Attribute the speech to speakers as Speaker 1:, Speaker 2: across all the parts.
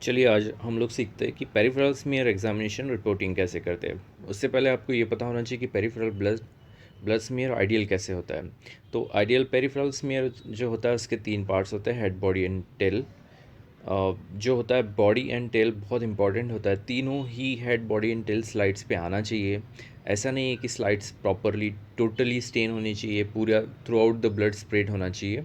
Speaker 1: चलिए आज हम लोग सीखते हैं कि पेरिफेरल स्मीयर एग्जामिनेशन रिपोर्टिंग कैसे करते हैं। उससे पहले आपको ये पता होना चाहिए कि peripheral blood blood smear ideal कैसे होता है। तो आइडियल पेरिफेरल स्मीयर जो होता है उसके तीन पार्ट्स होते हैं, हेड, बॉडी एंड टेल। जो होता है बॉडी एंड टेल बहुत इंपॉर्टेंट होता है, तीनों ही head, body and tail slides पे आना चाहिए। ऐसा नहीं है कि स्लाइड्स प्रॉपरली टोटली स्टेन होनी चाहिए, पूरा through out the blood spread होना चाहिए।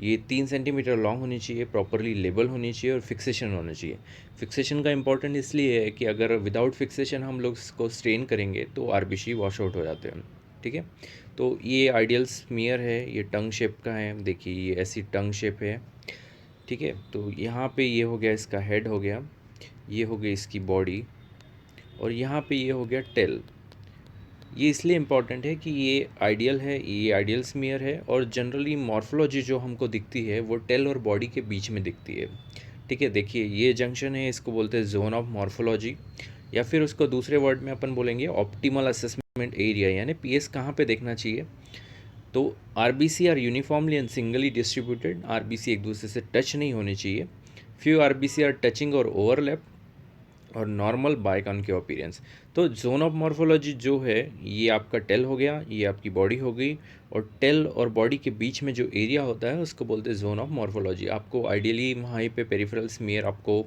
Speaker 1: ये 3 सेंटीमीटर लॉन्ग होनी चाहिए, प्रॉपरली लेबल होनी चाहिए और फिक्सेशन होना चाहिए। फिक्सेशन का इंपॉर्टेंट इसलिए है कि अगर विदाउट फिक्सेशन हम लोग इसको स्ट्रेन करेंगे तो आरबीसी वॉश आउट हो जाते हैं। ठीक है, तो ये आइडियल स्मीयर है, ये टंग शेप का है। देखिए ये ऐसी टंग शेप है। ठीक है, तो यहाँ पे ये हो गया इसका हेड हो गया, ये हो गई इसकी बॉडी, और यहाँ पे ये हो गया टेल। ये इसलिए इम्पॉर्टेंट है कि ये आइडियल है, ये आइडियल स्मीयर है, और जनरली मॉर्फोलॉजी जो हमको दिखती है वो टेल और बॉडी के बीच में दिखती है। ठीक है, देखिए ये जंक्शन है, इसको बोलते हैं जोन ऑफ मॉर्फोलॉजी, या फिर उसको दूसरे वर्ड में अपन बोलेंगे ऑप्टिमल असेसमेंट एरिया, यानी पीएस कहाँ पे देखना चाहिए। तो RBC are uniformly and singly distributed, RBC एक दूसरे से टच नहीं होने चाहिए। फ्यू आरबीसी आर टचिंग और ओवरलैप, और नॉर्मल बाइकॉन अपीयरेंस। तो जोन ऑफ मॉर्फोलॉजी जो है ये आपका टेल हो गया, ये आपकी बॉडी हो गई, और टेल और बॉडी के बीच में जो एरिया होता है उसको बोलते हैं जोन ऑफ मॉर्फोलॉजी। आपको आइडियली वहाँ पे पेरिफेरल स्मीयर आपको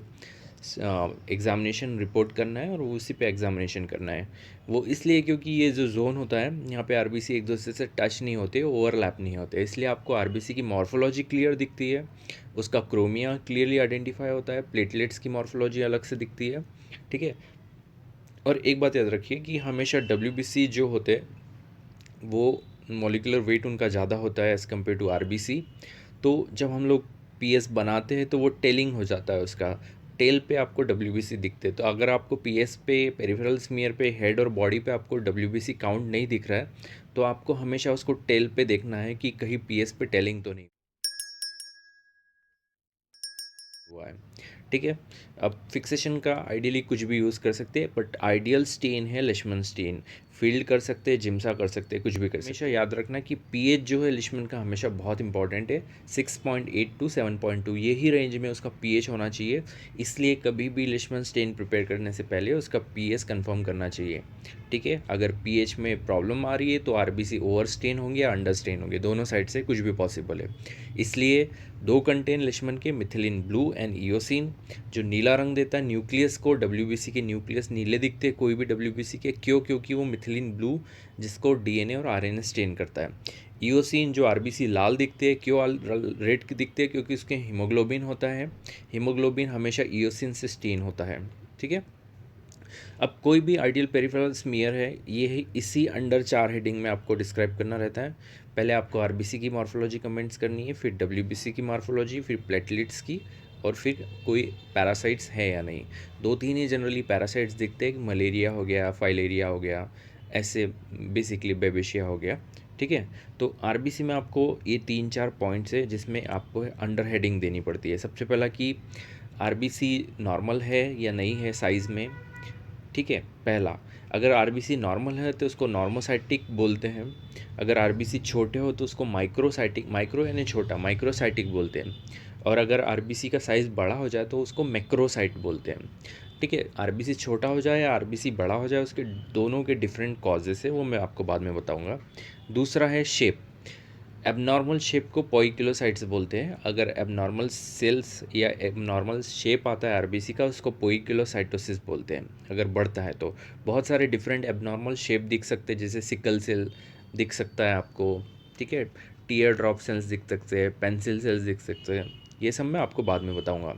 Speaker 1: एग्जामिनेशन रिपोर्ट करना है और उसी पे एग्जामिनेशन करना है। वो इसलिए क्योंकि ये जो जोन होता है यहाँ पे आरबीसी एक दूसरे से टच नहीं होते, ओवरलैप नहीं होते, इसलिए आपको आरबीसी की मॉर्फोलॉजी क्लियर दिखती है, उसका क्रोमिया क्लियरली आइडेंटिफाई होता है, प्लेटलेट्स की मॉर्फोलॉजी अलग से दिखती है। ठीक है, और एक बात याद रखिए कि हमेशा डब्ल्यू जो होते हैं वो मॉलिकुलर वेट उनका ज़्यादा होता है एज़ कम्पेयर टू आरबीसी। तो जब हम लोग पीएस बनाते हैं तो वो टेलिंग हो जाता है उसका, टेल पे आपको डब्ल्यूबीसी दिखते हैं। तो अगर आपको पीएस पे, पेरिफेरल स्मीयर पे, हेड और बॉडी पे आपको डब्ल्यूबीसी काउंट नहीं दिख रहा है तो आपको हमेशा उसको टेल पे देखना है कि कहीं पीएस पे टेलिंग तो नहीं हुआ है। ठीक है, अब फिक्सेशन का आइडियली कुछ भी यूज़ कर सकते हैं, बट आइडियल स्टेन है लिशमन स्टेन। फील्ड कर सकते हैं, जिम्सा कर सकते हैं, कुछ भी कर सकते हैं। हमेशा याद रखना कि पीएच जो है लिशमन का हमेशा बहुत इंपॉर्टेंट है, 6.8 टू 7.2 यही रेंज में उसका पीएच होना चाहिए। इसलिए कभी भी लिशमन स्टेन प्रिपेयर करने से पहले उसका पीएच कंफर्म करना चाहिए। ठीक है, अगर पीएच में प्रॉब्लम आ रही है तो आरबीसी ओवर स्टेन होंगे या अंडर स्टेन होंगे, दोनों साइड से कुछ भी पॉसिबल है। इसलिए दो कंटेन लिशमन के, मिथिलिन ब्लू एंड इयोसिन, जो नीला रंग देता है न्यूक्लियस को। डब्ल्यूबीसी के न्यूक्लियस नीले दिखते हैं कोई भी डब्ल्यूबीसी के, क्यों? क्योंकि वो मिथिलिन ब्लू जिसको डीएनए और आरएनए स्टेन करता है। इयोसिन जो आरबीसी लाल दिखते हैं, क्यों रेड दिखते हैं? क्योंकि उसके हीमोग्लोबिन होता है, हीमोग्लोबिन हमेशा इयोसिन से स्टेन होता है। ठीक है, अब कोई भी आइडियल पेरिफेरल स्मीयर है, ये ही इसी अंडर 4 हेडिंग में आपको डिस्क्राइब करना रहता है। पहले आपको आरबीसी की मॉर्फोलॉजी कमेंट्स करनी है, फिर डब्ल्यूबीसी की मॉर्फोलॉजी, फिर प्लेटलेट्स की, और फिर कोई पैरासाइट्स है या नहीं। दो तीन ही जनरली पैरासाइट्स दिखते हैं, मलेरिया हो गया, फाइलेरिया हो गया, ऐसे बेसिकली बेबिशिया हो गया। ठीक है, तो आरबीसी में आपको ये 3-4 पॉइंट्स है जिसमें आपको अंडर हेडिंग देनी पड़ती है। सबसे पहला कि आरबीसी नॉर्मल है या नहीं है साइज़ में। ठीक है, पहला, अगर आरबीसी नॉर्मल है तो उसको नॉर्मोसाइटिक बोलते हैं। अगर आरबीसी छोटे हो तो उसको माइक्रोसाइटिक, माइक्रो यानी छोटा, माइक्रोसाइटिक बोलते हैं। और अगर आरबीसी का साइज़ बड़ा हो जाए तो उसको मैक्रोसाइट बोलते हैं। ठीक है, आरबीसी छोटा हो जाए या आरबीसी बड़ा हो जाए, उसके दोनों के डिफरेंट कॉजेस है, वो मैं आपको बाद में बताऊंगा। दूसरा है शेप। एबनॉर्मल शेप को पोइकिलोसाइट्स बोलते हैं। अगर एबनॉर्मल सेल्स या एबनॉर्मल शेप आता है आरबीसी का, उसको पोइकिलोसाइटोसिस बोलते हैं। अगर बढ़ता है तो बहुत सारे डिफरेंट एबनॉर्मल शेप दिख सकते हैं, जैसे सिकल सेल दिख सकता है आपको। ठीक है, टीयर ड्रॉप सेल्स दिख सकते हैं, पेंसिल सेल्स दिख सकते हैं, ये सब मैं आपको बाद में बताऊंगा।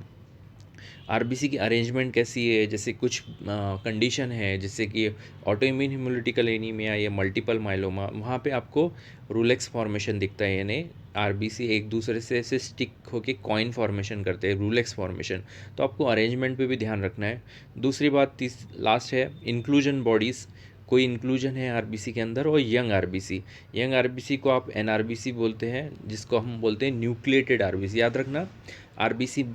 Speaker 1: आरबीसी की अरेंजमेंट कैसी है, जैसे कुछ कंडीशन है जैसे कि ऑटो इम्यून हिमोलिटिकल एनीमिया या मल्टीपल माइलोमा, वहाँ पे आपको रूलेक्स फॉर्मेशन दिखता है, यानी आरबीसी एक दूसरे से ऐसे स्टिक होके कॉइन फॉर्मेशन करते हैं, रूलेक्स फॉर्मेशन। तो आपको अरेंजमेंट पे भी ध्यान रखना है। दूसरी बात, लास्ट है इंक्लूजन बॉडीज़। कोई इंक्लूजन है आरबीसी के अंदर, और यंग आरबीसी, यंग आरबीसी को आप एनआरबीसी बोलते हैं, जिसको हम बोलते हैं न्यूक्लिएटेड आरबीसी। याद रखना, आरबीसी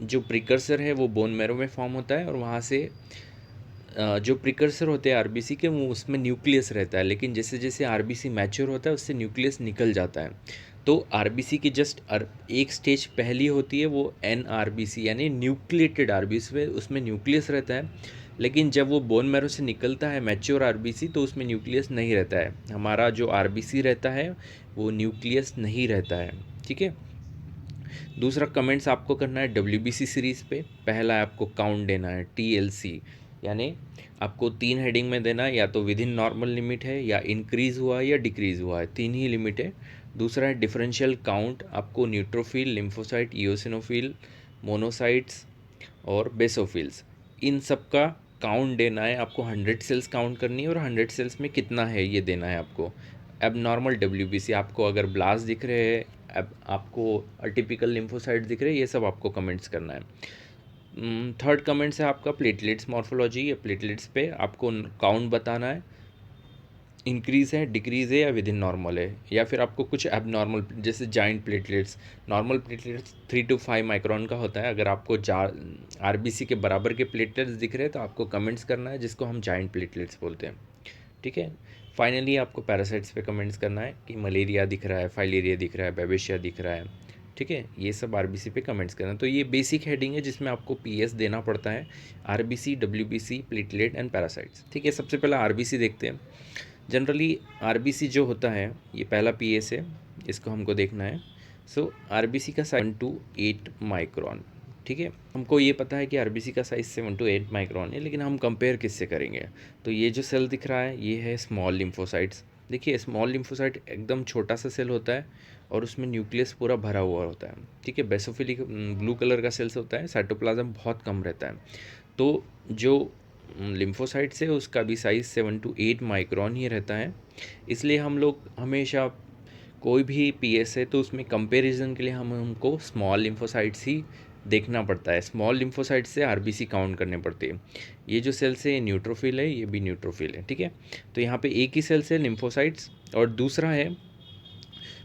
Speaker 1: जो प्रिकर्सर है वो बोन मैरो में फॉर्म होता है, और वहाँ से जो प्रिकर्सर होते हैं आरबीसी के, वो उसमें न्यूक्लियस रहता है, लेकिन जैसे जैसे आरबीसी मैच्योर होता है उससे न्यूक्लियस निकल जाता है। तो आरबीसी की जस्ट एक स्टेज पहली होती है, वो एनआरबीसी यानी न्यूक्लिएटेड आरबीसी, उसमें न्यूक्लियस रहता है। लेकिन जब वो बोन मैरो से निकलता है मैच्योर आरबीसी, तो उसमें न्यूक्लियस नहीं रहता है। हमारा जो आरबीसी रहता है वो न्यूक्लियस नहीं रहता है। ठीक है। दूसरा कमेंट्स आपको करना है डब्ल्यूबीसी सीरीज़ पे। पहला है आपको काउंट देना है टीएलसी, यानी आपको 3 हेडिंग में देना है, या तो विद इन नॉर्मल लिमिट है, या इंक्रीज़ हुआ है, या डिक्रीज़ हुआ है, 3 ही लिमिट है। दूसरा है डिफरेंशियल काउंट, आपको न्यूट्रोफिल, लिम्फोसाइट, इओसिनोफिल, मोनोसाइट्स और बेसोफिल्स, इन सब का काउंट देना है आपको। 100 सेल्स काउंट करनी है और 100 सेल्स में कितना है ये देना है आपको। अब नॉर्मल डब्ल्यूबीसी, आपको अगर ब्लास्ट दिख रहे हैं, अब आपको अटिपिकल लिम्फोसाइट दिख रहे हैं, ये सब आपको कमेंट्स करना है। थर्ड कमेंट्स है आपका प्लेटलेट्स मॉर्फोलॉजी, या प्लेटलेट्स पे आपको काउंट बताना है, इंक्रीज़ है, डिक्रीज़ है, या विद इन नॉर्मल है, या फिर आपको कुछ एबनॉर्मल जैसे giant platelets. Normal platelets 3 to 5 micron का होता है। अगर आपको आरबीसी के बराबर के प्लेटलेट्स दिख रहे हैं तो आपको कमेंट्स करना है, जिसको हम जाइंट प्लेटलेट्स बोलते हैं। ठीक है। फाइनली आपको पैरासाइट्स पे कमेंट्स करना है कि मलेरिया दिख रहा है, फाइलेरिया दिख रहा है, बेबेशिया दिख रहा है। ठीक है, ये सब आरबीसी पे कमेंट्स करना। तो ये बेसिक हेडिंग है जिसमें आपको पीएस देना पड़ता है, RBC, WBC, platelet and parasites. ठीक है, सबसे पहले आरबीसी देखते हैं। जनरली आरबीसी जो होता है, ये पहला पीएस है, इसको हमको देखना है। सो आरबीसी का साइज 1 to 8 माइक्रोन। ठीक है, हमको ये पता है कि आरबीसी का साइज 7 to 8 माइक्रोन है, लेकिन हम कंपेयर किससे करेंगे? तो ये जो सेल दिख रहा है ये है स्मॉल लिम्फोसाइट्स। देखिए स्मॉल लिम्फोसाइट एकदम छोटा सा सेल होता है और उसमें न्यूक्लियस पूरा भरा हुआ होता है। ठीक है, बेसोफिलिक ब्लू कलर का सेल्स होता है, साइटोप्लाज्म बहुत कम रहता है। तो जो लिम्फोसाइट्स है उसका भी साइज़ 7 to 8 माइक्रोन ही रहता है। इसलिए हम लोग हमेशा कोई भी पीएस है तो उसमें कंपैरिजन के लिए हमको स्मॉल लिम्फोसाइट्स ही देखना पड़ता है। स्मॉल लिम्फोसाइट्स से आरबीसी काउंट करने पड़ते हैं। ये जो सेल्स है ये न्यूट्रोफिल है, ये भी न्यूट्रोफिल है। ठीक है, तो यहाँ पे एक ही सेल्स है लिम्फोसाइट्स, और दूसरा है,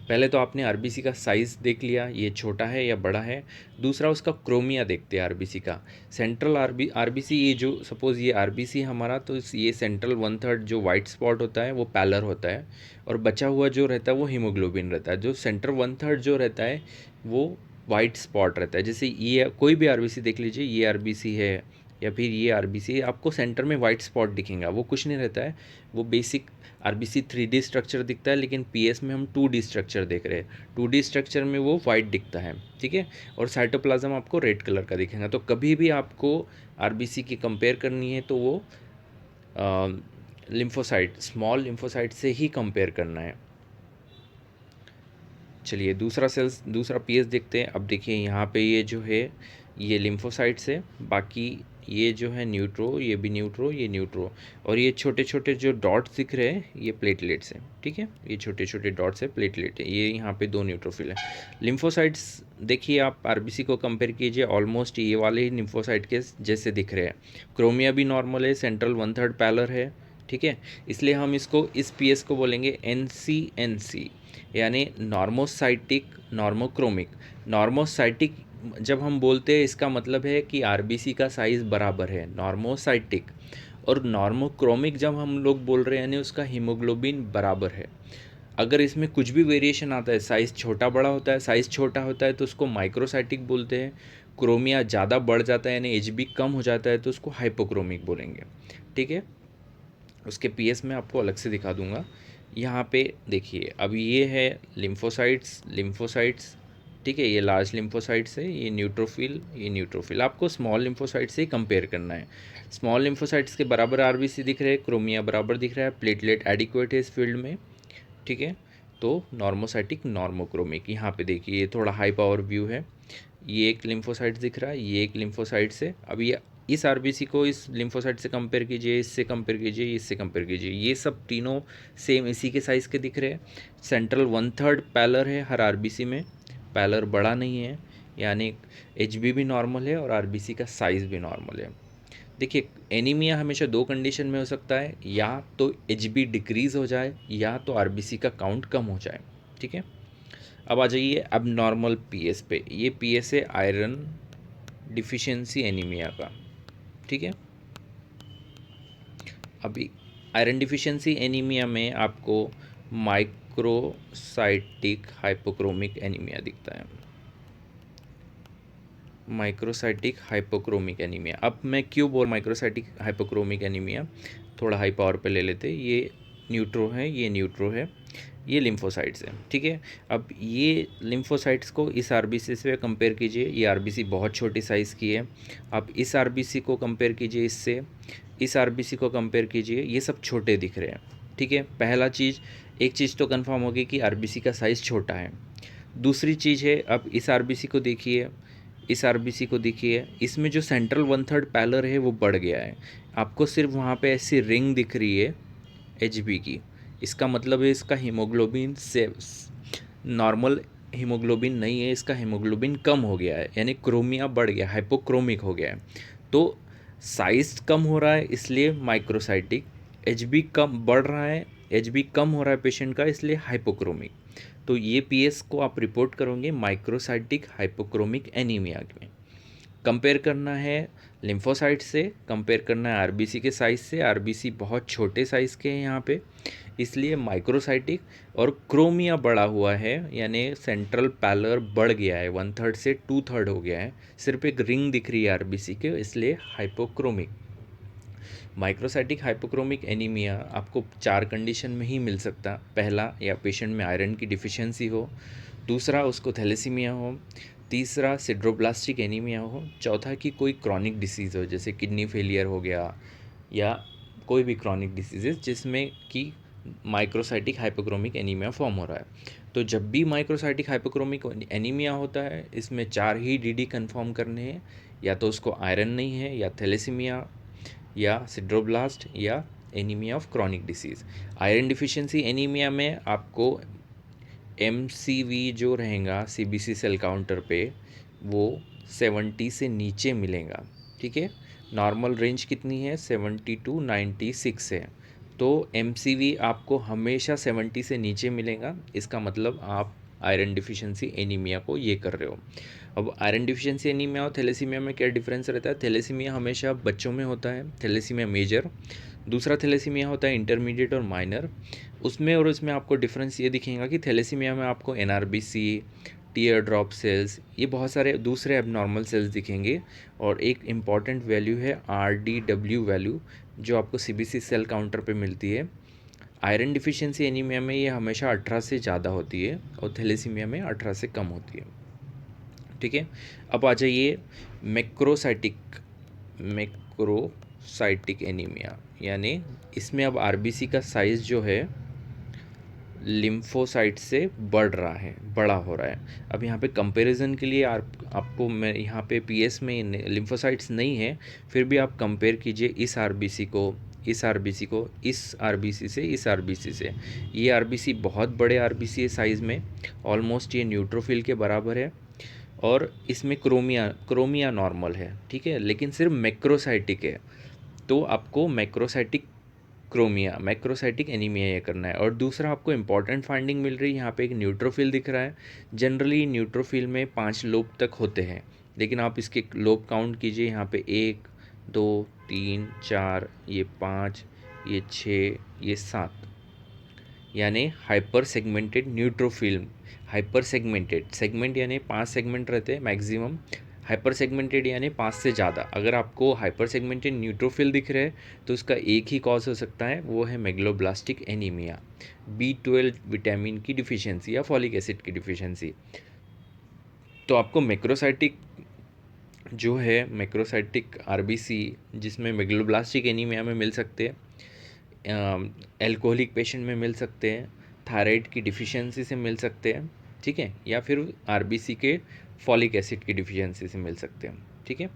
Speaker 1: पहले तो आपने आरबीसी का साइज़ देख लिया, ये छोटा है या बड़ा है। दूसरा उसका क्रोमिया देखते हैं आरबीसी का। सेंट्रल आरबीसी, ये जो सपोज़ ये आरबीसी हमारा, तो ये सेंट्रल 1/3 जो वाइट स्पॉट होता है वो पैलर होता है, और बचा हुआ जो रहता है वो हीमोग्लोबिन रहता है। जो सेंटर 1/3 जो रहता है वो वाइट स्पॉट रहता है। जैसे ये कोई भी आरबीसी देख लीजिए, ये आरबीसी है या फिर ये आरबीसी, आपको सेंटर में वाइट स्पॉट दिखेगा, वो कुछ नहीं रहता है, वो बेसिक आरबीसी 3D स्ट्रक्चर दिखता है। लेकिन पीएस में हम 2D स्ट्रक्चर देख रहे हैं। 2D स्ट्रक्चर में वो वाइट दिखता है। ठीक है, और साइटोप्लाज्म आपको रेड कलर का दिखेगा। तो कभी भी आपको आरबीसी की कंपेयर करनी है तो वो लिम्फोसाइट, स्मॉल लिम्फोसाइट से ही कंपेयर करना है। चलिए दूसरा पीएस देखते हैं। अब देखिए यहाँ पे ये जो है ये लिम्फोसाइट्स है, बाकी ये जो है न्यूट्रो, ये भी न्यूट्रो, ये न्यूट्रो, और ये छोटे छोटे जो डॉट्स दिख रहे हैं ये प्लेटलेट्स हैं। ठीक है, ये छोटे छोटे डॉट्स है, प्लेटलेट है। ये यहाँ पे 2 न्यूट्रोफिल है। लिम्फोसाइट्स देखिए, आप आरबीसी को कंपेयर कीजिए, ऑलमोस्ट ये वाले ही लिम्फोसाइट के जैसे दिख रहे हैं। क्रोमिया भी नॉर्मल है, सेंट्रल 1/3 पैलर है। ठीक है, इसलिए हम इसको, इस पीएस को बोलेंगे NCNC, यानी नॉर्मोसाइटिक नॉर्मोक्रोमिक। नॉर्मोसाइटिक जब हम बोलते हैं इसका मतलब है कि आरबीसी का साइज़ बराबर है, नॉर्मोसाइटिक। और नॉर्मोक्रोमिक जब हम लोग बोल रहे हैं यानी उसका हीमोग्लोबिन बराबर है। अगर इसमें कुछ भी वेरिएशन आता है, साइज़ छोटा बड़ा होता है, साइज़ छोटा होता है तो उसको माइक्रोसाइटिक बोलते हैं। क्रोमिया ज़्यादा बढ़ जाता है यानी एचबी कम हो जाता है तो उसको हाइपोक्रोमिक बोलेंगे। ठीक है, उसके पीएस में आपको अलग से दिखा दूंगा। यहाँ पे देखिए, अब ये है लिम्फोसाइट्स। ठीक है, ये लार्ज लिम्फोसाइट्स है, ये न्यूट्रोफिल, ये न्यूट्रोफिल। आपको स्मॉल लिम्फोसाइट्स से कंपेयर करना है। स्मॉल लिम्फोसाइट्स के बराबर आरबीसी दिख रहे हैं, क्रोमिया बराबर दिख रहा है, प्लेटलेट एडिक्वेट है इस फील्ड में। ठीक है, तो नॉर्मोसाइटिक नॉर्मोक्रोमिक। यहाँ पे देखिए ये थोड़ा हाई पावर व्यू है। ये एक लिम्फोसाइट दिख रहा है, ये एक लिम्फोसाइट से। अब ये इस आरबीसी को इस लिम्फोसाइट से कंपेयर कीजिए, इससे कंपेयर कीजिए, इससे कंपेयर कीजिए, ये सब तीनों सेम इसी के साइज़ के दिख रहे हैं। सेंट्रल 1/3 पैलर है हर आरबीसी में, पैलर बड़ा नहीं है, यानी एचबी भी नॉर्मल है और आरबीसी का साइज़ भी नॉर्मल है। देखिए एनीमिया हमेशा 2 कंडीशन में हो सकता है, या तो एचबी डिक्रीज़ हो जाए या तो आरबीसी का काउंट कम हो जाए। ठीक है, अब आ जाइए अब नॉर्मल पीएस पे। ये पीएस है आयरन डिफिशिएंसी एनीमिया का। ठीक है, अभी आयरन डिफिशिएंसी एनीमिया में आपको माइक्रोसाइटिक हाइपोक्रोमिक एनीमिया दिखता है। Microcytic hypochromic anaemia. अब मैं क्यों बोल माइक्रोसाइटिक हाइपोक्रोमिक एनीमिया, थोड़ा हाई पावर पे ले लेते। ये न्यूट्रो है, ये न्यूट्रो है, ये लिम्फोसाइट्स है, ठीक है। अब ये लिम्फोसाइट्स को इस आरबीसी से कंपेयर कीजिए, ये आरबीसी बहुत छोटी साइज़ की है। आप इस आरबीसी को कंपेयर कीजिए इससे, इस आरबीसी को कंपेयर कीजिए, ये सब छोटे दिख रहे हैं, ठीक है। पहला चीज़, एक चीज़ तो कंफर्म होगी कि आरबीसी का साइज़ छोटा है। दूसरी चीज़ है, अब इस आरबीसी को देखिए, इस आरबीसी को देखिए, इसमें जो सेंट्रल 1/3 पैलर है वो बढ़ गया है। आपको सिर्फ वहाँ पे ऐसी रिंग दिख रही है एचबी की, इसका मतलब है इसका हीमोग्लोबिन से नॉर्मल हीमोग्लोबिन नहीं है, इसका हीमोग्लोबिन कम हो गया है, यानी क्रोमिया बढ़ गया, हाइपोक्रोमिक हो गया है। तो साइज कम हो रहा है इसलिए माइक्रोसाइटिक, एचबी कम बढ़ रहा है, एचबी कम हो रहा है पेशेंट का इसलिए हाइपोक्रोमिक। तो ये पीएस को आप रिपोर्ट करोगे माइक्रोसाइटिक हाइपोक्रोमिक एनीमिया में। कंपेयर करना है लिम्फोसाइट से, कंपेयर करना है आरबीसी के साइज़ से। आरबीसी बहुत छोटे साइज़ के हैं यहाँ पे, इसलिए माइक्रोसाइटिक, और क्रोमिया बढ़ा हुआ है, यानी सेंट्रल पैलर बढ़ गया है, 1/3 से 2/3 हो गया है, सिर्फ एक रिंग दिख रही है आरबीसी के, इसलिए हाइपोक्रोमिक। माइक्रोसाइटिक हाइपोक्रोमिक एनीमिया आपको 4 कंडीशन में ही मिल सकता। पहला, या पेशेंट में आयरन की डिफिशियंसी हो, दूसरा उसको थैलेसीमिया हो, तीसरा सिड्रोब्लास्टिक एनीमिया हो, चौथा कि कोई क्रॉनिक डिसीज़ हो जैसे किडनी फेलियर हो गया, या कोई भी क्रॉनिक डिसीजेज जिसमें कि माइक्रोसाइटिक हाइपोक्रोमिक एनीमिया फॉर्म हो रहा है। तो जब भी माइक्रोसाइटिक हाइपोक्रोमिक एनीमिया होता है, इसमें 4 ही डीडी कंफर्म करने हैं, या तो उसको आयरन नहीं है, या थैलेसीमिया, या सिड्रोब्लास्ट, या anaemia of chronic disease. Iron deficiency anaemia में आपको MCV जो रहेगा CBC सेल काउंटर पे, वो 70 से नीचे मिलेगा, ठीक है। नॉर्मल रेंज कितनी है, 70 to 96 है। तो MCV आपको हमेशा 70 से नीचे मिलेगा, इसका मतलब आप आयरन डिफिशिएंसी एनीमिया को ये कर रहे हो। अब आयरन डिफिशिएंसी एनीमिया और थैलेसीमिया में क्या डिफरेंस रहता है? थैलेसीमिया हमेशा बच्चों में होता है, थैलेसीमिया मेजर। दूसरा थैलेसीमिया होता है इंटरमीडिएट और माइनर। उसमें आपको डिफरेंस ये दिखेगा कि थैलेसीमिया में आपको NRBC, टीयर ड्रॉप सेल्स, ये बहुत सारे दूसरे एबनॉर्मल सेल्स दिखेंगे। और एक इम्पॉर्टेंट वैल्यू है RDW वैल्यू, जो आपको CBC सेल काउंटर पे मिलती है। आयरन डिफिशिएंसी एनीमिया में ये हमेशा 18 से ज़्यादा होती है, और थैलेसीमिया में 18 से कम होती है, ठीक है। अब आ जाइए मैक्रोसाइटिक एनीमिया, यानी इसमें अब आरबीसी का साइज़ जो है लिम्फोसाइट से बढ़ रहा है, बड़ा हो रहा है। अब यहाँ पे कंपैरिजन के लिए आपको मैं यहाँ पे पीएस में लिम्फोसाइट्स नहीं है, फिर भी आप कंपेयर कीजिए इस आरबीसी को, इस आरबीसी को, इस आरबीसी से, इस आरबीसी से। ये आरबीसी बहुत बड़े आरबीसी है साइज़ में, ऑलमोस्ट ये न्यूट्रोफिल के बराबर है, और इसमें क्रोमिया नॉर्मल है, ठीक है, लेकिन सिर्फ मैक्रोसाइटिक है। तो आपको मैक्रोसाइटिक एनीमिया ये करना है। और दूसरा आपको इंपॉर्टेंट फाइंडिंग मिल रही है, यहाँ पे एक न्यूट्रोफिल दिख रहा है। जनरली न्यूट्रोफिल में 5 लोब तक होते हैं, लेकिन आप इसके लोब काउंट कीजिए, यहाँ पे 1 2 3 4, ये 5, ये 6, ये 7, यानी हाइपर सेगमेंटेड न्यूट्रोफिल्म। हाइपर सेगमेंट यानी 5 सेगमेंट रहते हैं मैक्सिमम, हाइपर सेगमेंटेड यानी 5 से ज़्यादा। अगर आपको हाइपर सेगमेंटेड न्यूट्रोफिल दिख रहे हैं तो उसका एक ही कॉज हो सकता है, वो है मेगलोब्लास्टिक एनीमिया, B12 विटामिन की डिफिशियंसी या फॉलिक एसिड की डिफिशियंसी। तो आपको मैक्रोसाइटिक जो है, मैक्रोसाइटिक आरबीसी जिसमें मेगलोब्लास्टिक एनीमिया में मिल सकते हैं, एल्कोहलिक पेशेंट में मिल सकते हैं, थायराइड की डिफिशियंसी से मिल सकते हैं, ठीक है, या फिर आरबीसी के फॉलिक एसिड की डिफिशियंसी से मिल सकते हैं, ठीक है।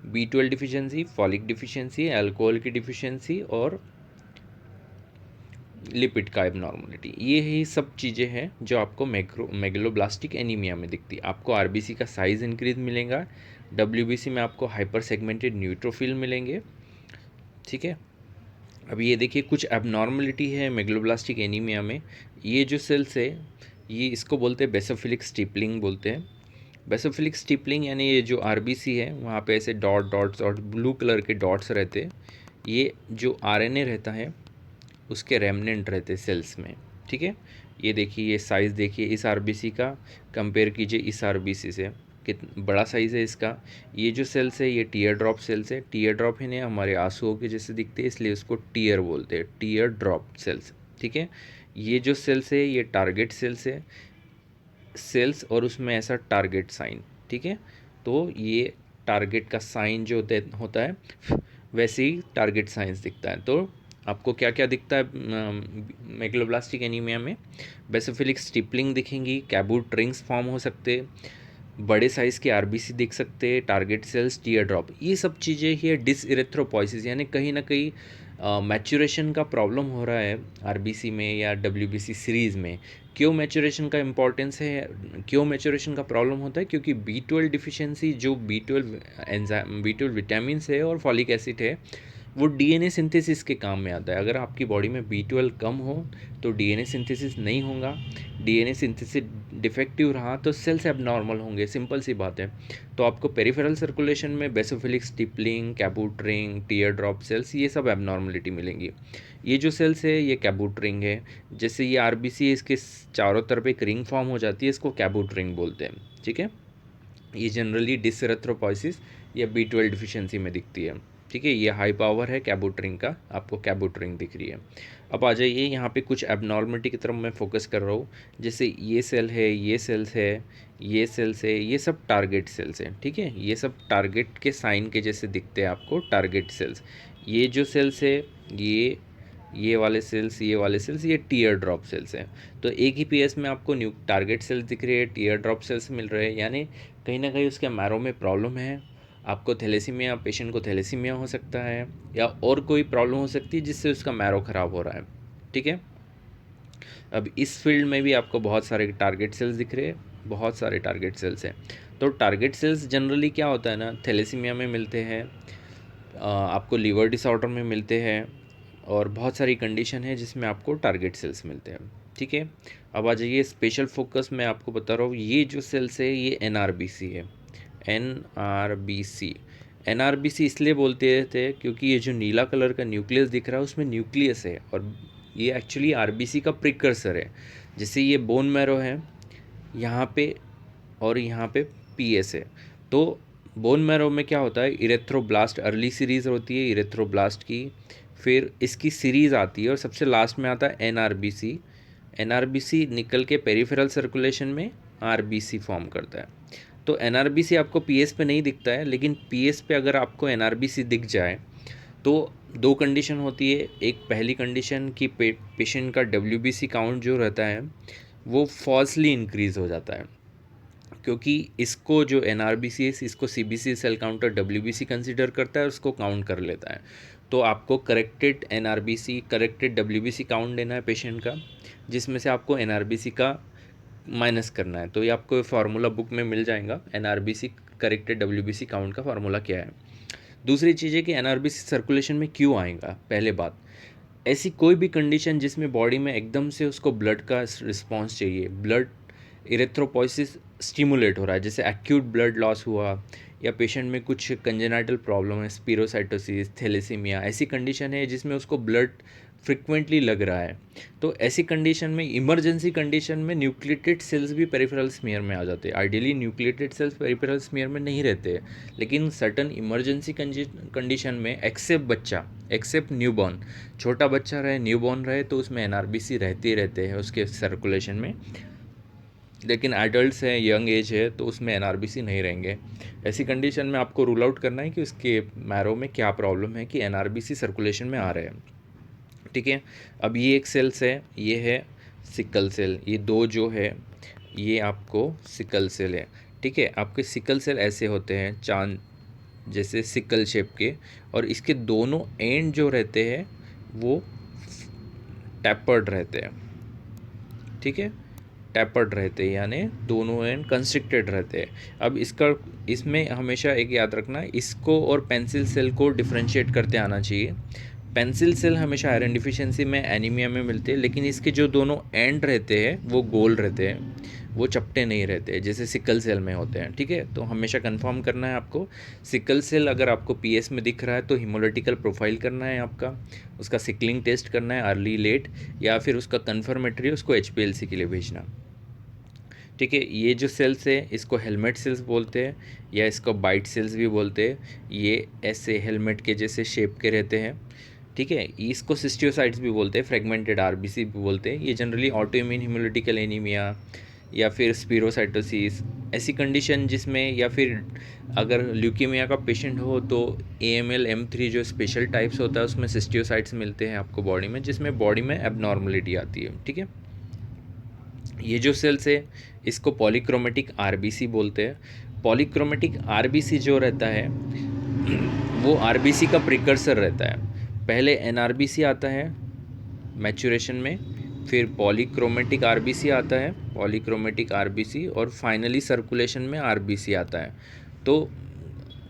Speaker 1: B12 deficiency, folic deficiency, alcohol की डिफिशियंसी, और लिपिड का एबनॉर्मलिटी, ये ही सब चीज़ें हैं जो आपको मेगलोब्लास्टिक एनीमिया में दिखती है। आपको आरबीसी का साइज़ इंक्रीज मिलेगा, WBC में आपको हाइपर सेगमेंटेड न्यूट्रोफिल मिलेंगे, ठीक है। अब ये देखिए कुछ एबनॉर्मलिटी है मेगलोब्लास्टिक एनीमिया में। ये जो सेल्स है, ये इसको बोलते हैं बेसोफिलिक स्टिपलिंग बोलते हैं। बेसोफिलिक स्टिपलिंग यानी ये जो आरबीसी है वहाँ पे ऐसे डॉट्स और ब्लू कलर के डॉट्स रहते हैं, ये जो आरएनए रहता है उसके रेमनेंट रहते सेल्स में, ठीक है। ये देखिए, ये साइज़ देखिए इस आरबीसी का, कंपेयर कीजिए इस आरबीसी से, कित बड़ा साइज़ है इसका। ये जो सेल्स है ये टीयर ड्रॉप सेल्स है। टीयर ड्रॉप इन्हें हमारे आंसुओं के जैसे दिखते हैं, इसलिए इसको टीयर बोलते हैं, टीयर ड्रॉप सेल्स। ठीक है, ये जो सेल्स है ये टारगेट सेल्स है, सेल्स और उसमें ऐसा टारगेट साइन। ठीक है, तो ये टारगेट का साइन जो होता है वैसे ही टारगेट साइंस दिखता है। तो आपको क्या क्या दिखता है मेगलोब्लास्टिक एनीमिया में? बेसोफिलिक स्टिपलिंग दिखेंगी, कैबूट रिंग्स फॉर्म हो सकते, बड़े साइज़ के आरबीसी दिख सकते हैं, टारगेट सेल्स, टीयर ड्रॉप, ये सब चीज़ें ही है डिसइरेथ्रोपोइसिस, यानी कहीं ना कहीं मैचुरेशन का प्रॉब्लम हो रहा है आरबीसी में या डब्ल्यूबीसी सीरीज़ में। क्यों मैचुरेशन का इम्पोर्टेंस है, क्यों मैचुरेशन का प्रॉब्लम होता है? क्योंकि B12 डिफिशियंसी, जो B12 एंजाइम, B12 विटामिन है और फॉलिक एसिड है, वो डीएनए सिंथेसिस के काम में आता है। अगर आपकी बॉडी में B12 कम हो तो डीएनए सिंथेसिस नहीं होगा, डीएनए सिंथेसिस डिफेक्टिव रहा तो सेल्स एबनॉर्मल होंगे, सिंपल सी बात है। तो आपको पेरिफेरल सर्कुलेशन में basophilic stippling, Cabot ring, tear drop cells, ये सब एबनॉर्मलिटी मिलेंगी। ये जो सेल्स है ये कैबूट रिंग है, जैसे ये आरबीसी है इसके चारों तरफ एक रिंग फॉर्म हो जाती है, इसको कैबूट रिंग बोलते हैं। ठीक है, ये जनरली डिसइरेथ्रोपोइसिस या B12 डिफिशियंसी में दिखती है। ठीक है, ये हाई पावर है कैबूट रिंग का, आपको कैबूट रिंग दिख रही है। अब आ जाइए यहाँ पे कुछ एबनॉर्मलिटी की तरफ मैं फोकस कर रहा हूँ, जैसे ये सेल है, ये सेल्स है, ये सेल्स है, ये सब टारगेट सेल्स हैं। ठीक है, ये सब टारगेट के साइन के जैसे दिखते हैं आपको, टारगेट सेल्स। ये जो सेल्स है ये वाले सेल्स, ये वाले सेल्स, ये टीयर ड्रॉप सेल्स हैं। तो एक ही पीएस में आपको न्यू टारगेट सेल्स दिख रही है, टीयर ड्रॉप सेल्स मिल रहे हैं, यानी कहीं ना कहीं उसके मैरो में प्रॉब्लम है। आपको थैलेसीमिया, पेशेंट को थैलेसीमिया हो सकता है या और कोई प्रॉब्लम हो सकती है जिससे उसका मैरो ख़राब हो रहा है। ठीक है, अब इस फील्ड में भी आपको बहुत सारे टारगेट सेल्स दिख रहे हैं, बहुत सारे टारगेट सेल्स हैं। तो टारगेट सेल्स जनरली क्या होता है ना, थैलेसीमिया में मिलते हैं, आपको लीवर डिसऑर्डर में मिलते हैं, और बहुत सारी कंडीशन है जिसमें आपको टारगेट सेल्स मिलते हैं। ठीक है, अब आ जाइए स्पेशल फोकस मैं आपको बता रहा हूँ, ये जो सेल्स है ये एनआरबीसी है, एनआरबीसी। एनआरबीसी इसलिए बोलते थे क्योंकि ये जो नीला कलर का न्यूक्लियस दिख रहा है उसमें न्यूक्लियस है, और ये एक्चुअली आरबीसी का प्रिकर्सर है। जैसे ये बोन मैरो है यहाँ पे, और यहाँ पे पीएस है। तो बोन मैरो में क्या होता है, इरेथ्रोब्लास्ट अर्ली सीरीज़ होती है इरेथ्रोब्लास्ट की, फिर इसकी सीरीज़ आती है और सबसे लास्ट में आता है एनआरबीसी। एनआरबीसी निकल के पेरिफेरल सर्कुलेशन में आरबीसी फॉर्म करता है। तो एनआरबीसी आपको पीएस पे नहीं दिखता है, लेकिन पीएस पे अगर आपको एनआरबीसी दिख जाए तो दो कंडीशन होती है। एक पहली कंडीशन कि पेशेंट का डब्ल्यूबीसी काउंट जो रहता है वो फॉल्सली इंक्रीज़ हो जाता है, क्योंकि इसको जो एनआरबीसी है इसको CBC cell counter WBC consider करता है और उसको काउंट कर लेता है। तो आपको करेक्टेड एनआरबीसी, करेक्टेड डब्ल्यूबीसी काउंट देना है पेशेंट का, जिसमें से आपको एनआरबीसी का माइनस करना है। तो ये आपको फार्मूला बुक में मिल जाएगा, एनआरबीसी करेक्टेड डब्ल्यूबीसी काउंट का फार्मूला क्या है। दूसरी चीज़ है कि एनआरबीसी सर्कुलेशन में क्यों आएगा। पहले बात, ऐसी कोई भी कंडीशन जिसमें बॉडी में एकदम से उसको ब्लड का रिस्पॉन्स चाहिए, ब्लड इरेथ्रोपोइसिस स्टिमुलेट हो रहा है, जैसे एक्यूट ब्लड लॉस हुआ, या पेशेंट में कुछ कंजेनाइटल प्रॉब्लम है, स्पीरोसाइटोसिस, थैलेसीमिया, ऐसी कंडीशन है जिसमें उसको ब्लड फ्रिक्वेंटली लग रहा है। तो ऐसी कंडीशन में, इमरजेंसी कंडीशन में, न्यूक्लिएटेड सेल्स भी पेरिफेरल स्मीयर में आ जाते हैं। Ideally nucleated cells peripheral smear में नहीं रहते, लेकिन सर्टन इमरजेंसी कंडीशन में, एक्सेप्ट न्यूबॉर्न, छोटा बच्चा रहे, न्यूबॉर्न रहे, तो उसमें एनआरबीसी रहते रहते हैं उसके सर्कुलेशन में। लेकिन एडल्ट्स हैं, यंग एज है, तो उसमें एनआरबीसी नहीं रहेंगे। ऐसी कंडीशन में आपको रूल आउट करना है कि उसके मैरो में क्या प्रॉब्लम है कि एनआरबीसी सर्कुलेशन में आ रहे हैं। ठीक है, अब ये एक सेल्स है, ये है सिकल सेल, ये दो जो है ये आपको सिकल सेल है। ठीक है, आपके सिकल सेल ऐसे होते हैं चांद जैसे सिकल शेप के, और इसके दोनों एंड जो रहते हैं वो टैपर्ड रहते हैं। ठीक है, टैपर्ड रहते हैं, यानी दोनों एंड कंस्ट्रिक्टेड रहते हैं। अब इसमें हमेशा एक याद रखना, इसको और पेंसिल सेल को डिफ्रेंशिएट करते आना चाहिए। पेंसिल सेल हमेशा आयरन डिफिशियंसी में, एनीमिया में मिलते हैं, लेकिन इसके जो दोनों एंड रहते हैं वो गोल रहते हैं, वो चपटे नहीं रहते जैसे सिकल सेल में होते हैं, ठीक है। तो हमेशा कंफर्म करना है आपको। सिकल सेल अगर आपको पीएस में दिख रहा है तो हिमोलिटिकल प्रोफाइल करना है आपका, उसका सिकलिंग टेस्ट करना है अर्ली लेट, या फिर उसका कन्फर्मेटरी उसको एचपीएलसी के लिए भेजना, ठीक है। ये जो सेल्स है इसको हेलमेट सेल्स बोलते हैं, या इसको बाइट सेल्स भी बोलते हैं। ये ऐसे हेलमेट के जैसे शेप के रहते हैं, ठीक है। इसको सिस्टियोसाइट्स भी बोलते हैं, फ्रेगमेंटेड आरबीसी भी बोलते हैं। ये जनरली ऑटो इम्यून हिमोलिटिकल एनीमिया या फिर स्पीरोसाइटोसिस ऐसी कंडीशन जिसमें, या फिर अगर ल्यूकीमिया का पेशेंट हो तो AML M3 जो स्पेशल टाइप्स होता है उसमें सिस्टियोसाइट्स मिलते हैं आपको बॉडी में, जिसमें बॉडी में एबनॉर्मलिटी आती है, ठीक है। ये जो सेल्स है इसको पॉलीक्रोमेटिक आरबीसी बोलते हैं। पॉलीक्रोमेटिक आरबीसी जो रहता है वो आरबीसी का प्रिकर्सर रहता है। पहले एनआरबीसी आता है मैच्योरेशन में, फिर पॉलीक्रोमेटिक आरबीसी आता है, पॉलीक्रोमेटिक आरबीसी, और फाइनली सर्कुलेशन में आरबीसी आता है। तो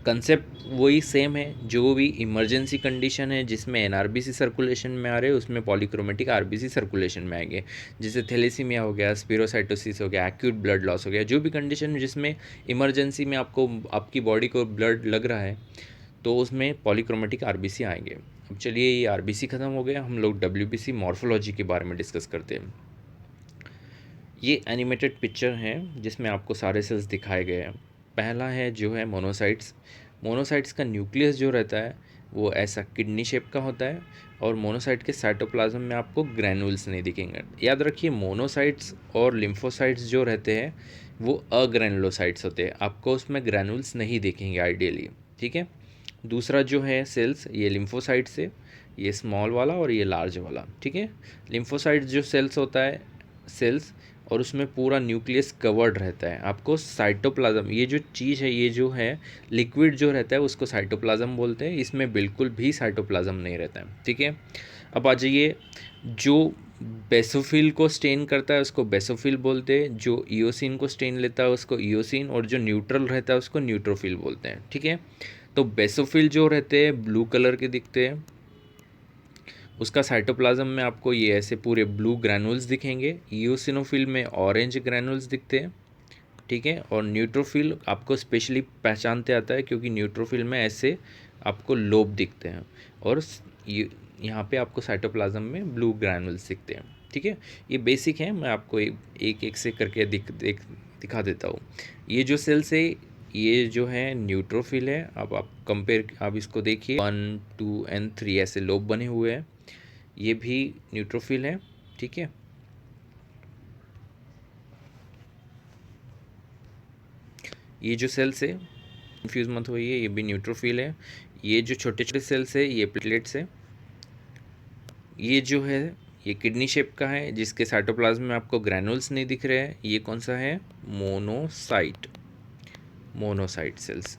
Speaker 1: कंसेप्ट वही सेम है। जो भी इमरजेंसी कंडीशन है जिसमें एनआरबीसी सर्कुलेशन में आ रहे हैं उसमें पॉलीक्रोमेटिक आरबीसी सर्कुलेशन में आएंगे, जैसे थैलेसीमिया हो गया, स्पीरोसाइटोसिस हो गया, एक्यूट ब्लड लॉस हो गया, जो भी कंडीशन जिसमें इमरजेंसी में आपको आपकी बॉडी को ब्लड लग रहा है तो उसमें पॉलीक्रोमेटिक आरबीसी आएंगे। अब चलिए ये आरबीसी ख़त्म हो गया, हम लोग डब्ल्यूबीसी मॉर्फोलॉजी के बारे में डिस्कस करते हैं। ये एनिमेटेड पिक्चर है जिसमें आपको सारे सेल्स दिखाए गए हैं। पहला है जो है मोनोसाइट्स। मोनोसाइट्स का न्यूक्लियस जो रहता है वो ऐसा किडनी शेप का होता है, और मोनोसाइट के साइटोप्लाज्म में आपको ग्रैनुल्स नहीं दिखेंगे। याद रखिए मोनोसाइट्स और लिम्फोसाइट्स जो रहते हैं वो अग्रैनुलोसाइट्स होते हैं, आपको उसमें ग्रैनुल्स नहीं दिखेंगे आइडियली, ठीक है। दूसरा जो है सेल्स, ये लिम्फोसाइट से, ये स्मॉल वाला और ये लार्ज वाला, ठीक है। लिम्फोसाइट जो सेल्स होता है सेल्स, और उसमें पूरा न्यूक्लियस कवर्ड रहता है। आपको साइटोप्लाज्म, ये जो चीज़ है, ये जो है लिक्विड जो रहता है उसको साइटोप्लाज्म बोलते हैं। इसमें बिल्कुल भी साइटोप्लाज्म नहीं रहता है, ठीक है। अब आ जाइए, जो बेसोफिल को स्टेन करता है उसको बेसोफिल बोलते हैं, जो ईओसिन को स्टेन लेता है उसको ईओसिन, और जो न्यूट्रल रहता है उसको न्यूट्रोफिल बोलते हैं, ठीक है। तो बेसोफिल जो रहते हैं ब्लू कलर के दिखते हैं, उसका साइटोप्लाज्म में आपको ये ऐसे पूरे ब्लू ग्रैनुल्स दिखेंगे। ईओसिनोफिल में ऑरेंज ग्रैनुल्स दिखते हैं, ठीक है। और न्यूट्रोफिल आपको स्पेशली पहचानते आता है क्योंकि न्यूट्रोफिल में ऐसे आपको लोब दिखते हैं, और यहाँ पे आपको साइटोप्लाज्म में ब्लू ग्रैनुल्स दिखते हैं, ठीक है। ये बेसिक है, मैं आपको एक एक से करके दिखा देता हूँ। ये जो सेल्स है ये जो है न्यूट्रोफिल है। अब आप कंपेयर, आप इसको देखिए 1 2 एंड 3 ऐसे लोब बने हुए हैं, ये भी न्यूट्रोफिल है, ठीक है। ये जो सेल्स है कंफ्यूज मत होइए, ये भी न्यूट्रोफिल है। ये जो छोटे छोटे सेल्स है ये प्लेटलेट्स है। ये जो है ये किडनी शेप का है जिसके साइटोप्लाज्म में आपको ग्रैनुल्स नहीं दिख रहे हैं। ये कौन सा है? मोनोसाइट, मोनोसाइट सेल्स,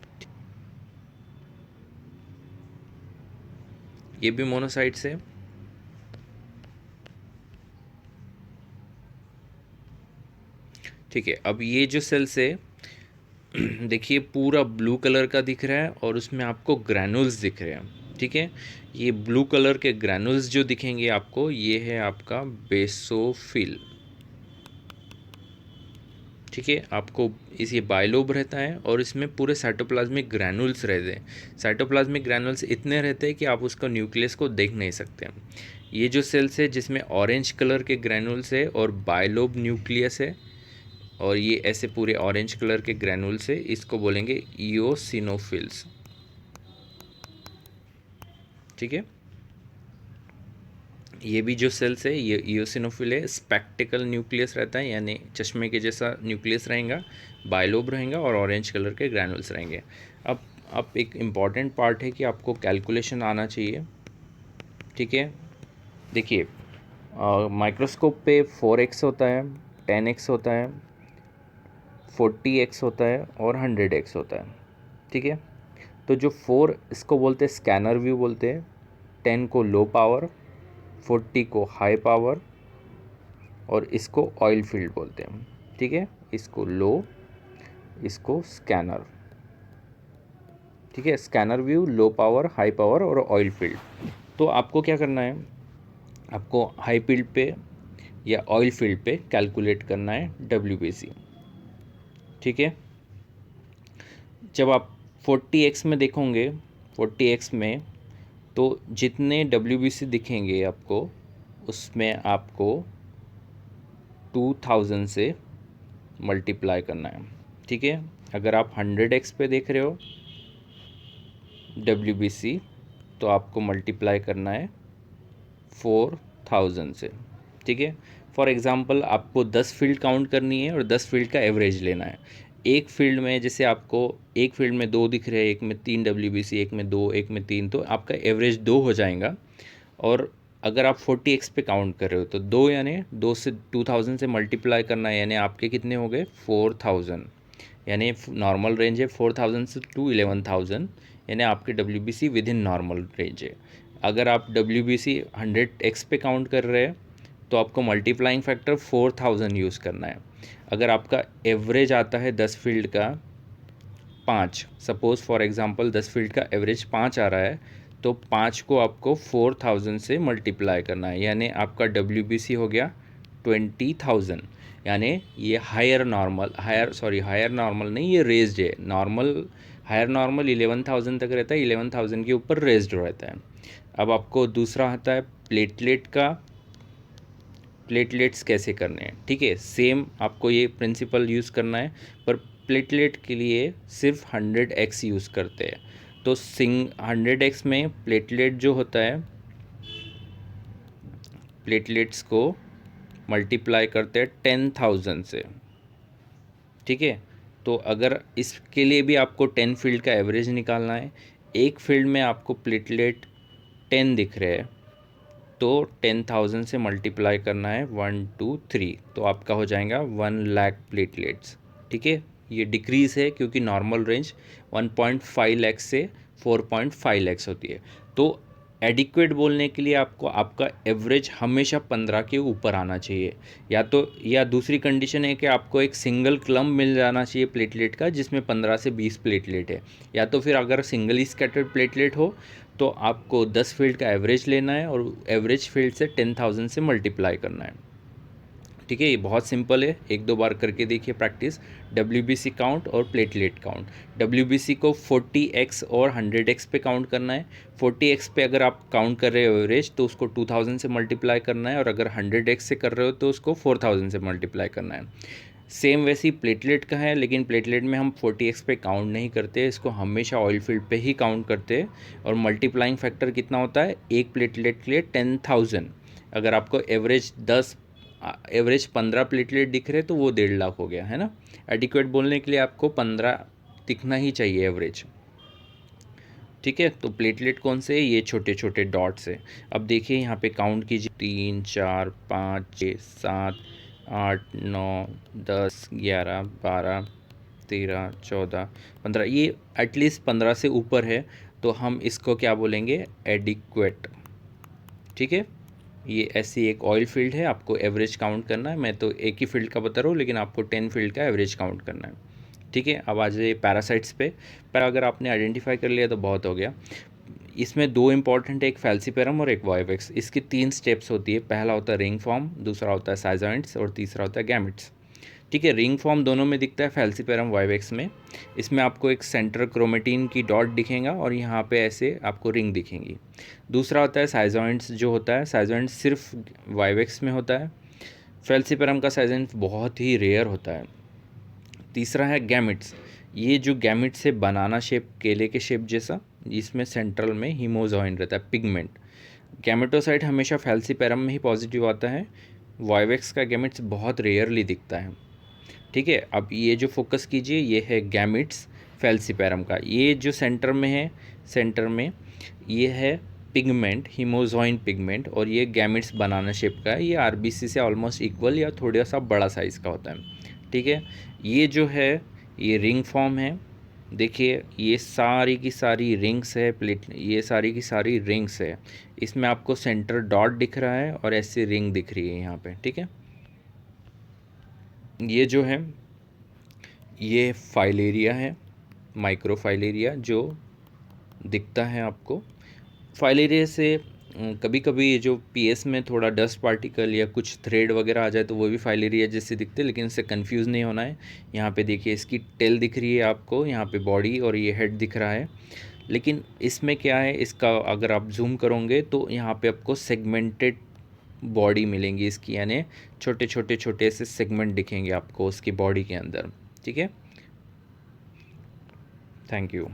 Speaker 1: ये भी मोनोसाइट्स है। ठीक है, अब ये जो सेल्स है देखिए पूरा ब्लू कलर का दिख रहा है और उसमें आपको ग्रैनुल्स दिख रहे हैं, ठीक है। ये ब्लू कलर के ग्रैनुल्स जो दिखेंगे आपको, ये है आपका बेसोफिल, ठीक है। आपको इस ये बाइलोब रहता है और इसमें पूरे साइटोप्लाज्मिक ग्रैनुल्स रहते हैं। साइटोप्लाज्मिक ग्रैनुल्स इतने रहते हैं कि आप उसका न्यूक्लियस को देख नहीं सकते। ये जो सेल्स है जिसमें ऑरेंज कलर के ग्रैनुल्स है और बाइलोब न्यूक्लियस है, और ये ऐसे पूरे ऑरेंज कलर के ग्रैनुल्स है, इसको बोलेंगे ईओसिनोफिल्स, ठीक है। ये भी जो सेल्स है ये ईओसिनोफिल है। स्पेक्टिकल न्यूक्लियस रहता है, यानी चश्मे के जैसा न्यूक्लियस रहेगा, बाइलोब रहेगा और ऑरेंज कलर के ग्रैनुल्स रहेंगे। अब एक इम्पॉर्टेंट पार्ट है कि आपको कैलकुलेशन आना चाहिए, ठीक है। देखिए माइक्रोस्कोप पे 4x होता है, 10x होता है, 40x होता है और 100x होता है, ठीक है। तो जो 4 इसको बोलते हैं स्कैनर व्यू बोलते हैं, 10 को लो पावर, 40 को हाई पावर, और इसको ऑयल फील्ड बोलते हैं, ठीक है। इसको लो, इसको स्कैनर, ठीक है। Scanner view, low power, high power और ऑयल फील्ड। तो आपको क्या करना है, आपको हाई फील्ड पे या ऑयल फील्ड पे कैलकुलेट करना है WBC। ठीक है, जब आप 40x में देखोगे, 40x में तो जितने WBC दिखेंगे आपको, उसमें आपको 2000 से मल्टीप्लाई करना है। ठीक है, अगर आप 100x पे देख रहे हो WBC, तो आपको मल्टीप्लाई करना है 4000 से। ठीक है, फॉर एग्ज़ाम्पल आपको 10 फील्ड काउंट करनी है और 10 फील्ड का एवरेज लेना है। एक फील्ड में जैसे आपको एक फील्ड में 2 दिख रहे हैं, एक में 3 WBC, एक में 2, एक में 3, तो आपका एवरेज 2 हो जाएगा। और अगर आप 40x पे काउंट कर रहे हो तो 2 यानी 2 से 2000 से मल्टीप्लाई करना है, यानी आपके कितने हो गए 4000। यानी नॉर्मल रेंज है 4000 से टू 11000, यानी आपके WBC with in normal range है। अगर आप WBC 100x पे काउंट कर रहे हैं तो आपको मल्टीप्लाइंग फैक्टर 4000 यूज़ करना है। अगर आपका एवरेज आता है 10 फील्ड का 5, सपोज़ फॉर एग्ज़ाम्पल 10 फील्ड का एवरेज 5 आ रहा है, तो 5 को आपको 4000 से मल्टीप्लाई करना है, यानी आपका WBC हो गया 20000। यानी ये हायर नॉर्मल नहीं, ये रेज्ड है। हायर नॉर्मल 11000 तक रहता है, 11000 के ऊपर रेज्ड रहता है। अब आपको दूसरा आता है प्लेटलेट्स कैसे करने हैं। ठीक है, सेम आपको ये प्रिंसिपल यूज़ करना है, पर प्लेटलेट के लिए सिर्फ 100x यूज़ करते हैं। तो 100x में प्लेटलेट जो होता है, प्लेटलेट्स को मल्टीप्लाई करते हैं 10,000 से। ठीक है, तो अगर इसके लिए भी आपको 10 फील्ड का एवरेज निकालना है, एक फील्ड में आपको प्लेटलेट 10 दिख रहे हैं, तो 10,000 से मल्टीप्लाई करना है 1 2 3, तो आपका हो जाएगा 1 लाख प्लेटलेट्स। ठीक है, ये डिक्रीज़ है क्योंकि नॉर्मल रेंज 1.5 लाख से 4.5 लाख होती है। तो एडिक्वेट बोलने के लिए आपको आपका एवरेज हमेशा 15 के ऊपर आना चाहिए, या दूसरी कंडीशन है कि आपको एक सिंगल क्लम्प मिल जाना चाहिए प्लेटलेट का जिसमें 15 से 20 प्लेटलेट है, या तो फिर अगर सिंगली स्कैटर्ड प्लेटलेट हो तो आपको 10 फील्ड का एवरेज लेना है और एवरेज फील्ड से 10,000 से मल्टीप्लाई करना है। ठीक है, ये बहुत सिंपल है, एक दो बार करके देखिए प्रैक्टिस। WBC काउंट और प्लेटलेट काउंट। WBC को 40x और 100x पे काउंट करना है। 40x पे अगर आप काउंट कर रहे हो एवरेज तो उसको 2000 से मल्टीप्लाई करना है, और अगर 100x से कर रहे हो तो उसको 4000 से मल्टीप्लाई करना है। सेम वैसे ही प्लेटलेट का है, लेकिन प्लेटलेट में हम 40x पे काउंट नहीं करते, इसको हमेशा ऑयल फील्ड पे ही काउंट करते हैं। और मल्टीप्लाइंग फैक्टर कितना होता है, एक प्लेटलेट के लिए 10,000। अगर आपको एवरेज 15 प्लेटलेट दिख रहे तो वो 1.5 लाख हो गया है ना। एडिक्वेट बोलने के लिए आपको 15 दिखना ही चाहिए एवरेज। ठीक है, तो प्लेटलेट कौन से, ये छोटे छोटे डॉट्स है। अब देखिए यहाँ पे काउंट कीजिए, 3 4 5 6 7 8 9 10 11 12 13 14 15, ये एटलीस्ट 15 से ऊपर है, तो हम इसको क्या बोलेंगे, एडिक्वेट। ठीक है, ये ऐसी एक ऑयल फील्ड है, आपको एवरेज काउंट करना है। मैं तो एक ही फील्ड का बता रहा हूँ, लेकिन आपको 10 फील्ड का एवरेज काउंट करना है। ठीक है, अब आ जाइए पैरासाइट्स पे। अगर आपने आइडेंटिफाई कर लिया तो बहुत हो गया। इसमें दो इंपॉर्टेंट है, एक फैल्सीपेरम और एक वाइवेक्स। इसकी 3 स्टेप्स होती है, पहला होता है रिंग फॉर्म, दूसरा होता है साइजॉइड्स और तीसरा होता है गैमेट्स। ठीक है, रिंग फॉर्म दोनों में दिखता है, फैल्सीपेरम वाइवेक्स में। इसमें आपको एक सेंटर क्रोमेटिन की डॉट दिखेगा और यहाँ पे ऐसे आपको रिंग दिखेंगी। दूसरा होता है साइजॉइड्स, जो होता है साइजॉइड्स सिर्फ वाइवेक्स में होता है। फैल्सीपेरम का साइजॉइड्स बहुत ही रेयर होता है। तीसरा है गैमेट्स, ये जो गैमेट्स से बनाना शेप, केले के शेप जैसा, इसमें सेंट्रल में हीमोजॉइन रहता है, पिगमेंट। गैमेटोसाइट हमेशा फैल्सीपेरम में ही पॉजिटिव आता है, वाइवेक्स का गैमेट्स बहुत रेयरली दिखता है। ठीक है, अब ये जो फोकस कीजिए, ये है गैमेट्स फैल्सीपेरम का। ये जो सेंटर में है, सेंटर में ये है पिगमेंट, हीमोजॉइन पिगमेंट, और ये गैमेट्स बनाना शेप का है। ये आरबीसी से ऑलमोस्ट इक्वल या थोड़ा सा बड़ा साइज़ का होता है। ठीक है, ये जो है ये रिंग फॉर्म है। देखिए ये सारी की सारी रिंग्स है, ये सारी की सारी रिंग्स है। इसमें आपको सेंटर डॉट दिख रहा है और ऐसी रिंग दिख रही है यहाँ पे। ठीक है, ये जो है ये फाइलेरिया है, माइक्रोफाइलेरिया जो दिखता है आपको। फाइलेरिया से कभी कभी ये जो पीएस में थोड़ा डस्ट पार्टिकल या कुछ थ्रेड वगैरह आ जाए तो वो भी फाइलेरिया जैसे दिखते हैं, लेकिन इससे कंफ्यूज नहीं होना है। यहाँ पे देखिए इसकी टेल दिख रही है आपको, यहाँ पे बॉडी और ये हेड दिख रहा है। लेकिन इसमें क्या है, इसका अगर आप जूम करोगे तो यहाँ पे आपको सेगमेंटेड बॉडी मिलेंगी इसकी, यानी छोटे छोटे छोटे से सेगमेंट दिखेंगे आपको उसकी बॉडी के अंदर। ठीक है, थैंक यू।